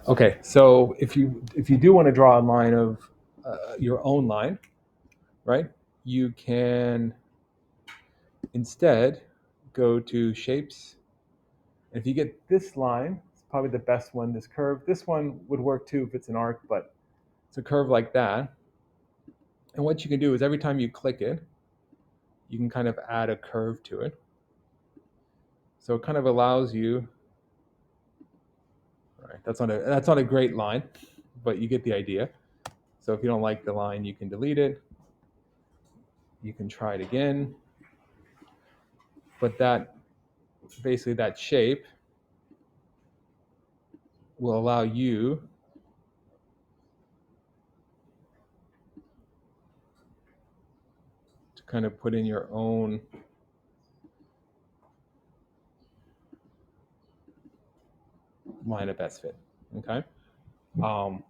Okay, so if you do want to draw a line of your own line, right? You can instead go to shapes. If you get this line, it's probably the best one. This curve, this one would work too if it's an arc, but it's a curve like that. And what you can do is every time you click it, you can kind of add a curve to it. So it kind of allows you. All right, that's not a great line, but you get the idea. So if you don't like the line, you can delete it. You can try it again. But that basically that shape will allow you to kind of put in your own line of best fit. Okay. Um,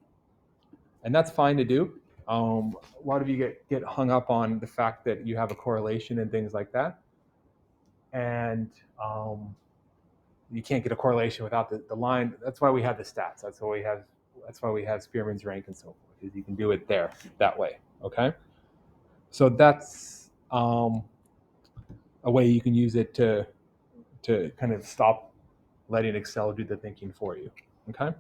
and that's fine to do. A lot of you get hung up on the fact that you have a correlation and things like that. And you can't get a correlation without the line. That's why we have the stats. That's why we have Spearman's rank and so forth, because you can do it there that way. Okay. So that's a way you can use it to kind of stop letting Excel do the thinking for you. Okay.